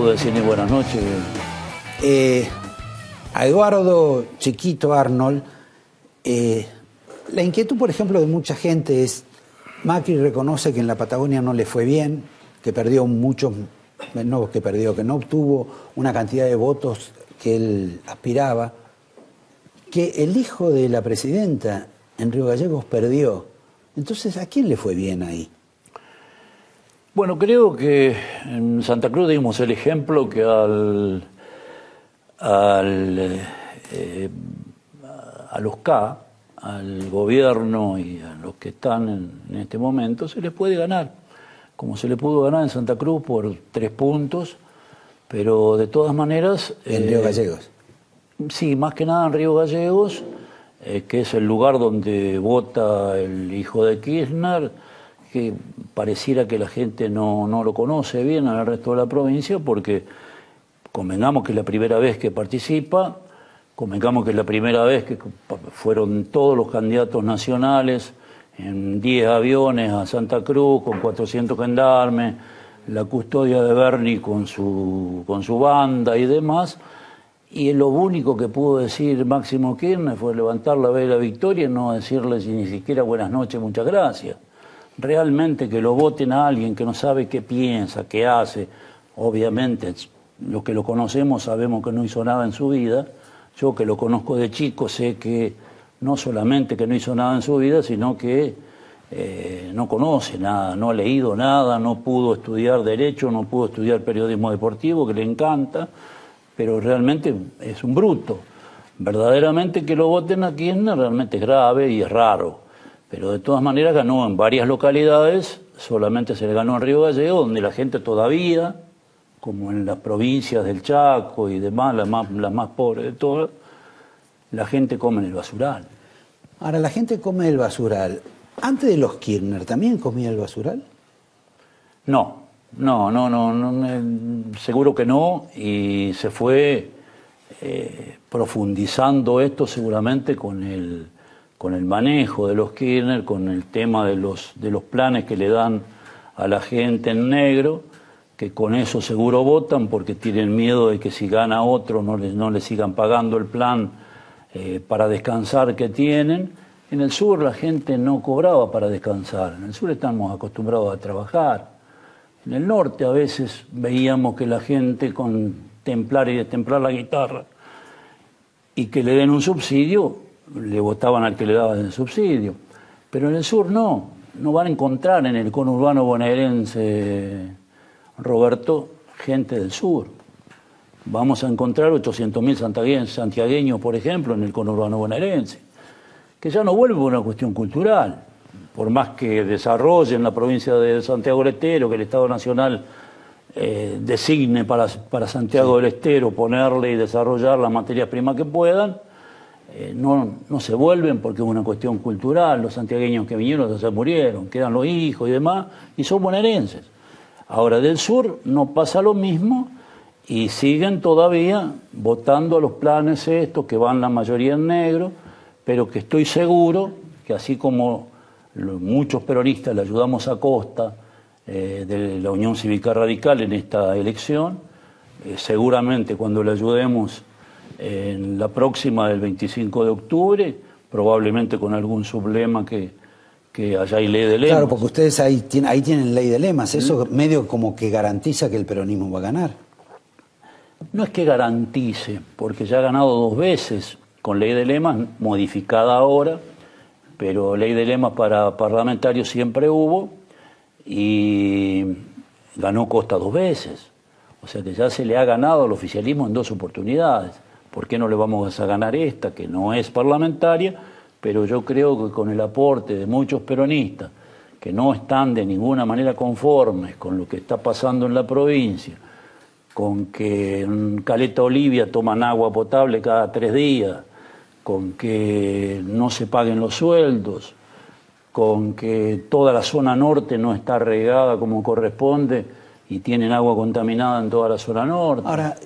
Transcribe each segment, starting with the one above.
pudo decir ni buenas noches. A Eduardo Chiquito Arnold, la inquietud, por ejemplo, de mucha gente es, Macri reconoce que en la Patagonia no le fue bien, que perdió muchos, que no obtuvo una cantidad de votos que él aspiraba, que el hijo de la presidenta en Río Gallegos perdió. Entonces, ¿a quién le fue bien ahí? Bueno, creo que en Santa Cruz dimos el ejemplo que a los K, al gobierno y a los que están en este momento, se les puede ganar, como se le pudo ganar en Santa Cruz por 3 puntos, pero de todas maneras... ¿En Río Gallegos? Sí, más que nada en Río Gallegos, que es el lugar donde vota el hijo de Kirchner, que pareciera que la gente no lo conoce bien en el resto de la provincia, porque convengamos que es la primera vez que participa, convengamos que es la primera vez que fueron todos los candidatos nacionales en 10 aviones a Santa Cruz con 400 gendarmes, la custodia de Berni con su banda y demás, y lo único que pudo decir Máximo Kirchner fue levantar la vela victoria y no decirles ni siquiera buenas noches, muchas gracias. Realmente que lo voten a alguien que no sabe qué piensa, qué hace, obviamente los que lo conocemos sabemos que no hizo nada en su vida. Yo que lo conozco de chico sé que no solamente que no hizo nada en su vida, sino que no conoce nada, no ha leído nada, no pudo estudiar Derecho, no pudo estudiar Periodismo Deportivo, que le encanta, pero realmente es un bruto. Verdaderamente que lo voten a Kirchner realmente es grave y es raro. Pero de todas maneras ganó en varias localidades, solamente se le ganó en Río Gallegos, donde la gente todavía, como en las provincias del Chaco y demás, las más pobres de todas, la gente come en el basural. Ahora, la gente come el basural. ¿Antes de los Kirchner también comía el basural? No, seguro que no, y se fue profundizando esto seguramente con el manejo de los Kirchner, con el tema de los planes que le dan a la gente en negro, que con eso seguro votan porque tienen miedo de que si gana otro no le sigan pagando el plan para descansar que tienen. En el sur la gente no cobraba para descansar, en el sur estamos acostumbrados a trabajar. En el norte a veces veíamos que la gente con templar y destemplar la guitarra y que le den un subsidio, le votaban al que le daban el subsidio. Pero en el sur no van a encontrar en el conurbano bonaerense, Roberto, gente del sur. Vamos a encontrar 800.000 santiagueños, por ejemplo, en el conurbano bonaerense, que ya no vuelve una cuestión cultural. Por más que desarrollen la provincia de Santiago del Estero, que el Estado Nacional designe para Santiago del Estero ponerle y desarrollar las materias primas que puedan, no se vuelven porque es una cuestión cultural. Los santiagueños que vinieron se murieron, quedan los hijos y demás, y son bonaerenses. Ahora, del sur no pasa lo mismo y siguen todavía votando a los planes estos que van la mayoría en negro, pero que estoy seguro que así como muchos peronistas le ayudamos a Costa de la Unión Cívica Radical en esta elección, seguramente cuando le ayudemos en la próxima del 25 de octubre, probablemente con algún sublema que allá hay ley de lemas. Claro, porque ustedes ahí tienen ley de lemas, eso medio como que garantiza que el peronismo va a ganar. No es que garantice, porque ya ha ganado 2 veces con ley de lemas, modificada ahora, pero ley de lemas para parlamentarios siempre hubo, y ganó Costa 2 veces. O sea que ya se le ha ganado al oficialismo en 2 oportunidades. ¿Por qué no le vamos a ganar esta, que no es parlamentaria? Pero yo creo que con el aporte de muchos peronistas, que no están de ninguna manera conformes con lo que está pasando en la provincia, con que en Caleta Olivia toman agua potable cada 3 días, con que no se paguen los sueldos, con que toda la zona norte no está regada como corresponde y tienen agua contaminada en toda la zona norte. Ahora,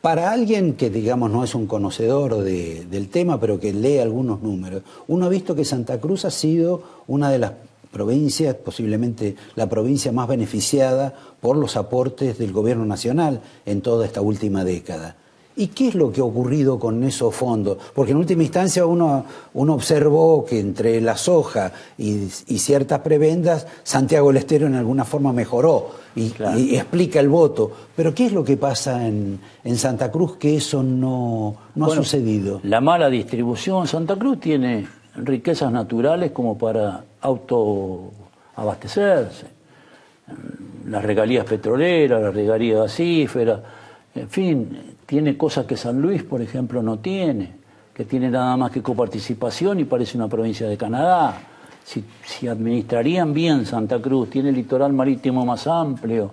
para alguien que, digamos, no es un conocedor del tema, pero que lee algunos números, uno ha visto que Santa Cruz ha sido una de las provincia, posiblemente la provincia más beneficiada por los aportes del gobierno nacional en toda esta última década. ¿Y qué es lo que ha ocurrido con esos fondos? Porque en última instancia uno observó que entre la soja y ciertas prebendas, Santiago del Estero en alguna forma mejoró claro, y explica el voto. Pero ¿qué es lo que pasa en Santa Cruz que eso no ha sucedido? La mala distribución. Santa Cruz tiene riquezas naturales como para autoabastecerse. Las regalías petroleras, las regalías gasíferas, en fin, tiene cosas que San Luis, por ejemplo, no tiene, que tiene nada más que coparticipación y parece una provincia de Canadá. Si administrarían bien Santa Cruz, tiene el litoral marítimo más amplio,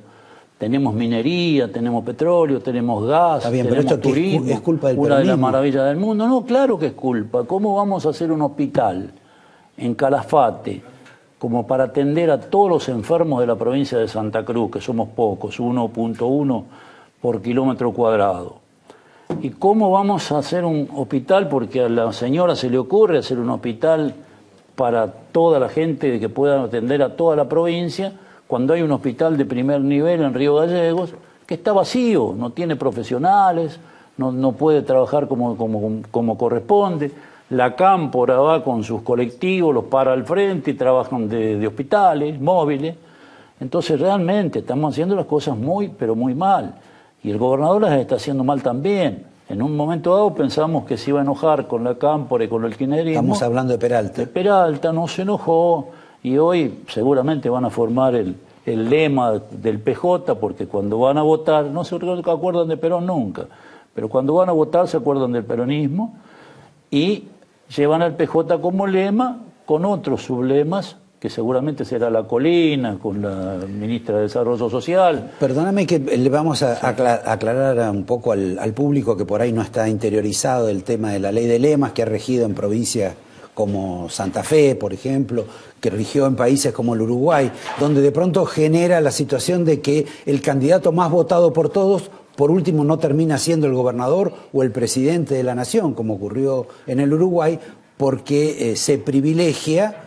tenemos minería, tenemos petróleo, tenemos gas, está bien, tenemos pero esto turismo, es culpa del una de las peronismo. maravillas del mundo. No, claro que es culpa. ¿Cómo vamos a hacer un hospital en Calafate como para atender a todos los enfermos de la provincia de Santa Cruz, que somos pocos, 1.1 por kilómetro cuadrado? ¿Y cómo vamos a hacer un hospital? Porque a la señora se le ocurre hacer un hospital para toda la gente que pueda atender a toda la provincia, cuando hay un hospital de primer nivel en Río Gallegos que está vacío, no tiene profesionales, no puede trabajar como corresponde. La Cámpora va con sus colectivos, los para al frente y trabajan de hospitales móviles. Entonces realmente estamos haciendo las cosas muy, pero muy mal. Y el gobernador las está haciendo mal también. En un momento dado pensamos que se iba a enojar con la Cámpora y con el kirchnerismo. Estamos hablando de Peralta. De Peralta no se enojó y hoy seguramente van a formar el lema del PJ, porque cuando van a votar, no se acuerdan de Perón nunca, pero cuando van a votar se acuerdan del peronismo y llevan al PJ como lema con otros sublemas, que seguramente será la colina, con la ministra de Desarrollo Social. Perdóname que le vamos a aclarar un poco al público que por ahí no está interiorizado del tema de la ley de lemas que ha regido en provincias como Santa Fe, por ejemplo, que rigió en países como el Uruguay, donde de pronto genera la situación de que el candidato más votado por todos, por último, no termina siendo el gobernador o el presidente de la nación, como ocurrió en el Uruguay, porque se privilegia,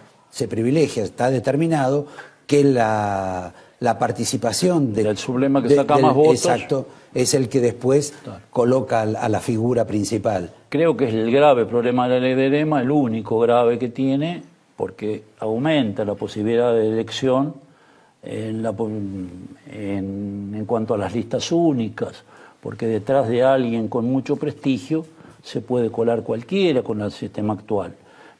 está determinado que la participación del sublema que saca más votos. Exacto, es el que después coloca a la figura principal. Creo que es el grave problema de la ley de lema, el único grave que tiene, porque aumenta la posibilidad de elección en cuanto a las listas únicas, porque detrás de alguien con mucho prestigio se puede colar cualquiera con el sistema actual.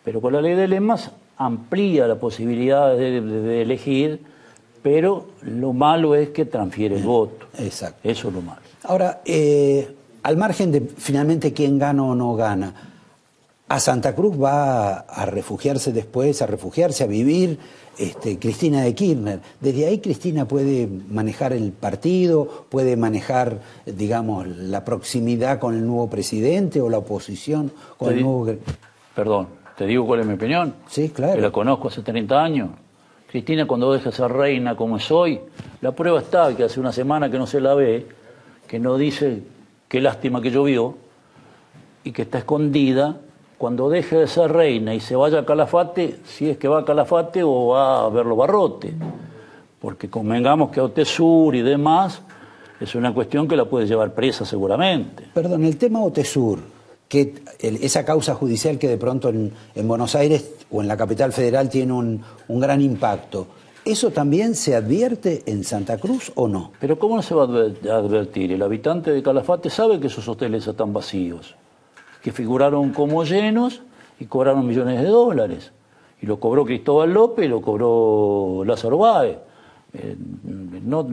Pero con la ley de lemas amplía la posibilidad de elegir, pero lo malo es que transfiere el voto. Exacto. Eso es lo malo. Ahora, al margen de finalmente quién gana o no gana, ¿a Santa Cruz va a refugiarse después, a vivir Cristina de Kirchner? Desde ahí Cristina puede manejar el partido, puede manejar, digamos, la proximidad con el nuevo presidente o la oposición con el nuevo... Perdón, ¿te digo cuál es mi opinión? Sí, claro. Que la conozco hace 30 años. Cristina, cuando deja de ser reina como es hoy, la prueba está que hace una semana que no se la ve, que no dice qué lástima que llovió y que está escondida. Cuando deje de ser reina y se vaya a Calafate, si es que va a Calafate o va a verlo Barrote, porque convengamos que Otesur y demás es una cuestión que la puede llevar presa seguramente. Perdón, el tema Otesur, que esa causa judicial que de pronto en Buenos Aires o en la capital federal tiene un gran impacto, ¿eso también se advierte en Santa Cruz o no? Pero ¿cómo no se va a advertir? El habitante de Calafate sabe que esos hoteles están vacíos, que figuraron como llenos y cobraron millones de dólares. Y lo cobró Cristóbal López y lo cobró Lázaro Báez.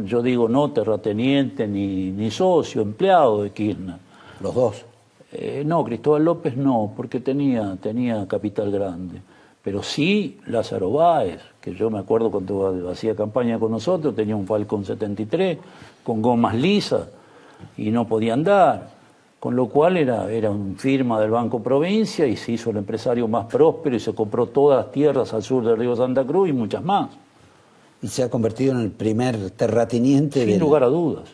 Yo digo no terrateniente ni socio, empleado de Kirchner. Los dos. No, Cristóbal López no, porque tenía capital grande. Pero sí Lázaro Báez, que yo me acuerdo cuando hacía campaña con nosotros, tenía un Falcon 73 con gomas lisas y no podía andar. Con lo cual era una firma del Banco Provincia y se hizo el empresario más próspero y se compró todas las tierras al sur del río Santa Cruz y muchas más. Y se ha convertido en el primer terrateniente. Sin lugar a dudas,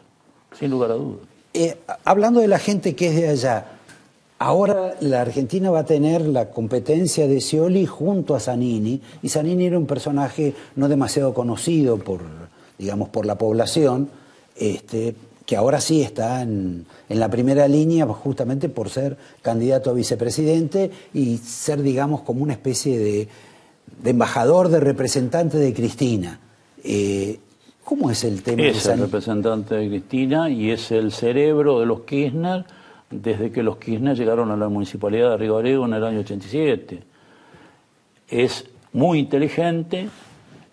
sin lugar a dudas. Hablando de la gente que es de allá, Ahora la Argentina va a tener la competencia de Scioli junto a Zanini, y Zanini era un personaje no demasiado conocido por, digamos, por la población, que ahora sí está en la primera línea justamente por ser candidato a vicepresidente y ser, digamos, como una especie de embajador, de representante de Cristina. ¿Cómo es el tema de Zanini? Es el representante de Cristina y es el cerebro de los Kirchner desde que los Kirchner llegaron a la municipalidad de Río Abrego en el año 87. Es muy inteligente,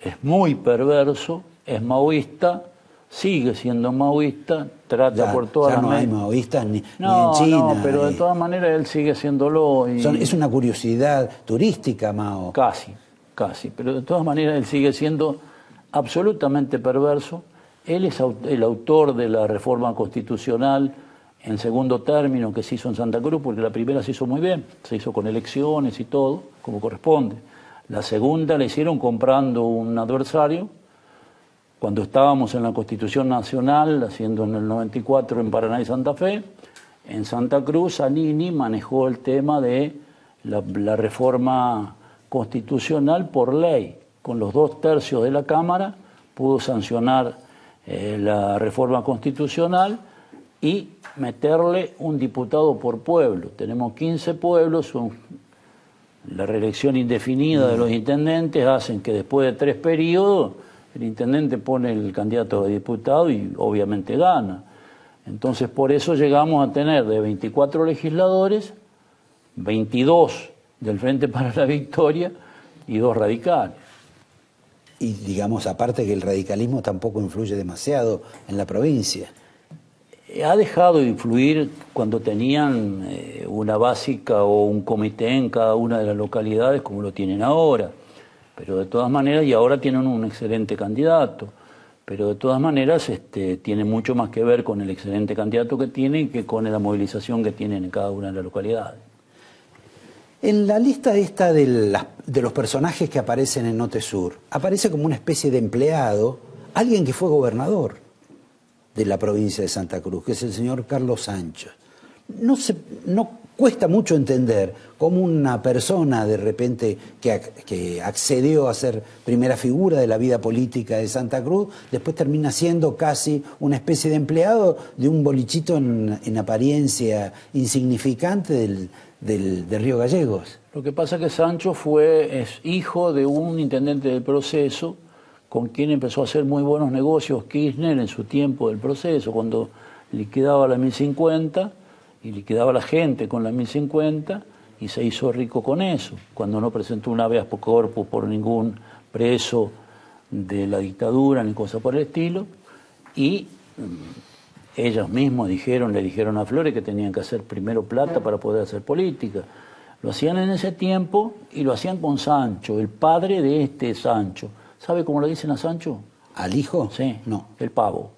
es muy perverso, es maoísta, sigue siendo maoísta, trata por todas las... no hay maoístas ni en China. No, pero de todas maneras él sigue haciéndolo. Es una curiosidad turística, Mao. Casi, pero de todas maneras él sigue siendo absolutamente perverso. Él es el autor de la reforma constitucional en segundo término que se hizo en Santa Cruz, porque la primera se hizo muy bien, se hizo con elecciones y todo, como corresponde. La segunda la hicieron comprando un adversario, cuando estábamos en la Constitución Nacional, haciendo en el 94 en Paraná y Santa Fe. En Santa Cruz, Zanini manejó el tema de la reforma constitucional por ley. Con los 2/3 de la Cámara pudo sancionar la reforma constitucional y meterle un diputado por pueblo. Tenemos 15 pueblos, la reelección indefinida de los intendentes hacen que después de 3 periodos el intendente pone el candidato a diputado y obviamente gana. Entonces por eso llegamos a tener de 24 legisladores, 22 del Frente para la Victoria y 2 radicales. Y digamos, aparte que el radicalismo tampoco influye demasiado en la provincia. Ha dejado de influir cuando tenían una básica o un comité en cada una de las localidades como lo tienen ahora. Pero de todas maneras, y ahora tienen un excelente candidato, pero de todas maneras tiene mucho más que ver con el excelente candidato que tienen que con la movilización que tienen en cada una de las localidades. En la lista esta de los personajes que aparecen en Notesur, aparece como una especie de empleado, alguien que fue gobernador de la provincia de Santa Cruz, que es el señor Carlos Sancho. No cuesta mucho entender cómo una persona de repente que accedió a ser primera figura de la vida política de Santa Cruz, después termina siendo casi una especie de empleado de un bolichito en apariencia insignificante de Río Gallegos. Lo que pasa es que Sancho es hijo de un intendente del Proceso con quien empezó a hacer muy buenos negocios Kirchner en su tiempo del Proceso, cuando liquidaba la 1050 y liquidaba a la gente con la 1050 y se hizo rico con eso, cuando no presentó un habeas corpus por ningún preso de la dictadura ni cosa por el estilo, y ellos mismos le dijeron a Flores que tenían que hacer primero plata para poder hacer política. Lo hacían en ese tiempo y lo hacían con Sancho, el padre de este Sancho. ¿Sabe cómo le dicen a Sancho? ¿Al hijo? Sí, no. El pavo.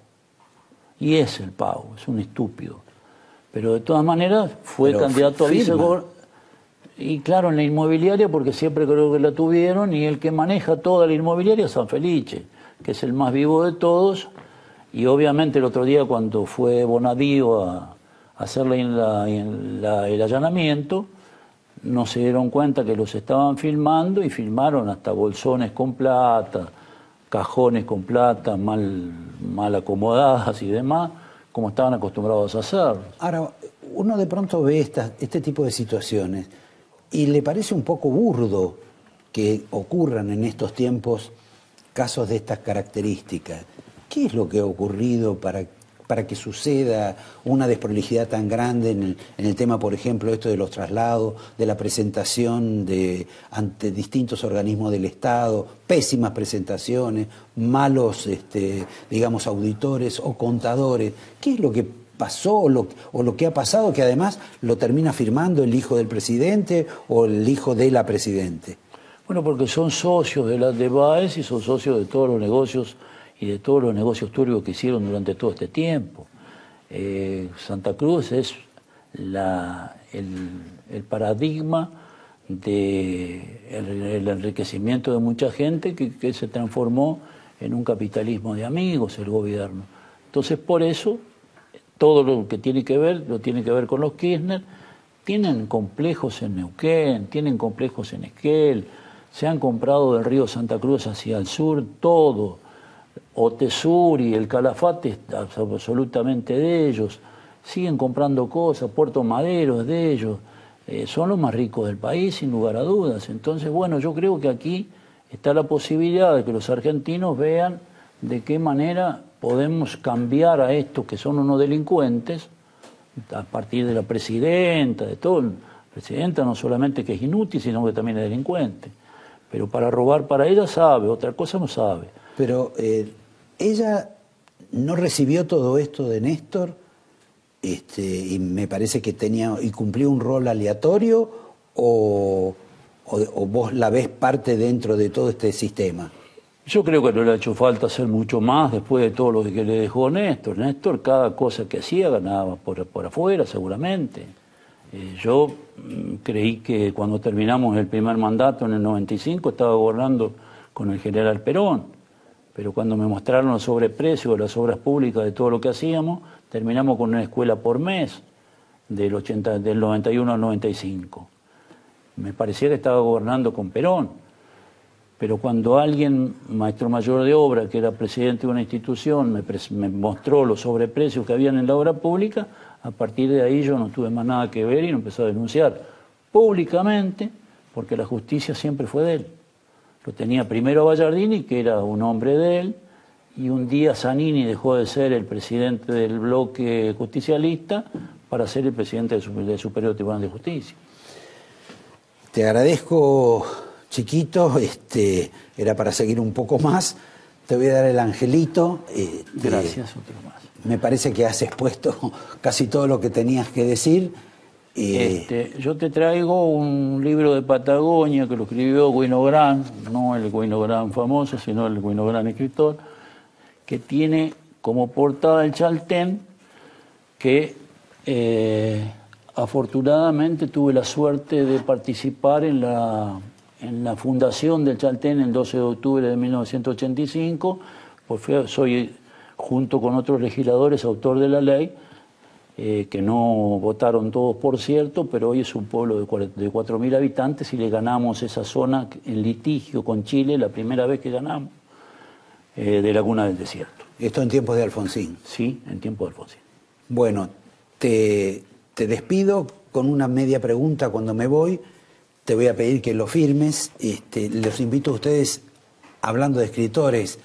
Y es el pavo, es un estúpido. Pero de todas maneras fue candidato a vicegobernador. Y claro, en la inmobiliaria, porque siempre creo que la tuvieron, y el que maneja toda la inmobiliaria es San Felice, que es el más vivo de todos. Y obviamente el otro día cuando fue Bonadío a hacerle el allanamiento, no se dieron cuenta que los estaban filmando y filmaron hasta bolsones con plata, cajones con plata mal acomodadas y demás, como estaban acostumbrados a hacer. Ahora, uno de pronto ve este tipo de situaciones y le parece un poco burdo que ocurran en estos tiempos casos de estas características. ¿Qué es lo que ha ocurrido para que suceda una desprolijidad tan grande en el tema, por ejemplo, esto de los traslados, de la presentación ante distintos organismos del Estado, pésimas presentaciones, malos, digamos, auditores o contadores? ¿Qué es lo que pasó o lo que ha pasado que además lo termina firmando el hijo del presidente o el hijo de la presidente? Bueno, porque son socios de Baez y son socios de todos los negocios y de todos los negocios turbios que hicieron durante todo este tiempo. Santa Cruz es el paradigma del enriquecimiento de mucha gente que se transformó en un capitalismo de amigos, el gobierno. Entonces, por eso, todo lo que tiene que ver, lo tiene que ver con los Kirchner, tienen complejos en Neuquén, tienen complejos en Esquel, se han comprado del río Santa Cruz hacia el sur todo, Otesuri, el Calafate es absolutamente de ellos, siguen comprando cosas, Puerto Madero es de ellos, son los más ricos del país sin lugar a dudas. Entonces, bueno, yo creo que aquí está la posibilidad de que los argentinos vean de qué manera podemos cambiar a estos que son unos delincuentes, a partir de la presidenta, de todo. La presidenta no solamente que es inútil, sino que también es delincuente. Pero para robar para ella sabe, otra cosa no sabe. Pero ella no recibió todo esto de Néstor, y me parece que tenía y cumplió un rol aleatorio, o vos la ves parte dentro de todo este sistema. Yo creo que no le ha hecho falta hacer mucho más después de todo lo que le dejó Néstor. Néstor, cada cosa que hacía ganaba por afuera, seguramente. Yo creí que cuando terminamos el primer mandato en el 95 estaba gobernando con el general Perón, pero cuando me mostraron los sobreprecios de las obras públicas de todo lo que hacíamos, terminamos con una escuela por mes del 91 al 95. Me parecía que estaba gobernando con Perón. Pero cuando alguien, maestro mayor de obra, que era presidente de una institución, me mostró los sobreprecios que habían en la obra pública, a partir de ahí yo no tuve más nada que ver y lo empecé a denunciar públicamente, porque la justicia siempre fue de él. Lo tenía primero a Ballardini, que era un hombre de él, y un día Zanini dejó de ser el presidente del bloque justicialista para ser el presidente del Superior Tribunal de Justicia. Te agradezco, Chiquito, era para seguir un poco más. Te voy a dar el angelito. Gracias, otro más. Me parece que has expuesto casi todo lo que tenías que decir. Yo te traigo un libro de Patagonia que lo escribió Winográn, no el Winográn famoso, sino el Winográn escritor, que tiene como portada el Chaltén, que afortunadamente tuve la suerte de participar en la fundación del Chaltén el 12 de octubre de 1985, pues soy, junto con otros legisladores, autor de la ley, que no votaron todos, por cierto, pero hoy es un pueblo de 4.000 habitantes y le ganamos esa zona en litigio con Chile, la primera vez que ganamos, de Laguna del Desierto. ¿Esto en tiempos de Alfonsín? Sí, en tiempos de Alfonsín. Bueno, te despido con una media pregunta cuando me voy. Te voy a pedir que lo firmes. Los invito a ustedes, hablando de escritores,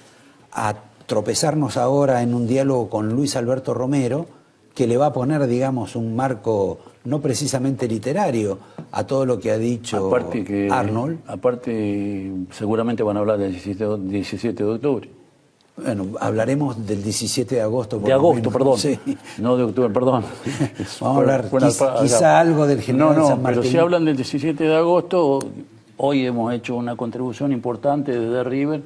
a tropezarnos ahora en un diálogo con Luis Alberto Romero, que le va a poner, digamos, un marco no precisamente literario a todo lo que ha dicho Arnold. Aparte, seguramente van a hablar del 17 de octubre. Bueno, hablaremos del 17 de agosto. De agosto, perdón. Sí. No de octubre, perdón. Vamos a hablar quizá algo del general San Martín. Pero si hablan del 17 de agosto, hoy hemos hecho una contribución importante desde River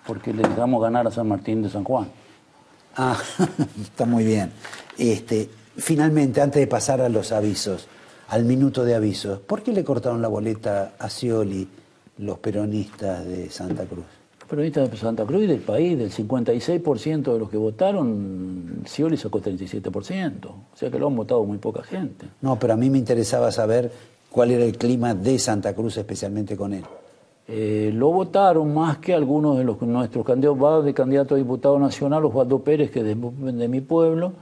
porque le dejamos ganar a San Martín de San Juan. Ah, está muy bien. Finalmente, antes de pasar a los avisos, al minuto de avisos, ¿por qué le cortaron la boleta a Scioli los peronistas de Santa Cruz? Los peronistas de Santa Cruz y del país, del 56% de los que votaron, Scioli sacó 37%. O sea que lo han votado muy poca gente. No, pero a mí me interesaba saber cuál era el clima de Santa Cruz, especialmente con él. Lo votaron más que algunos de nuestros candidatos. Va de candidato a diputado nacional Osvaldo Pérez, que es de mi pueblo,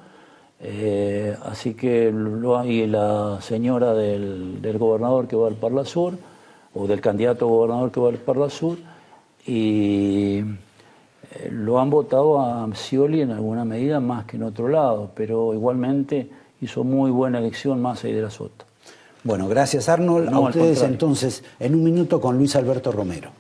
así que y la señora del gobernador que va al Parla Sur, o del candidato a gobernador que va al Parla Sur, y lo han votado a Scioli en alguna medida más que en otro lado, pero igualmente hizo muy buena elección Massa y de la Sota. Bueno, gracias Arnold. No, a ustedes entonces, en un minuto con Luis Alberto Romero.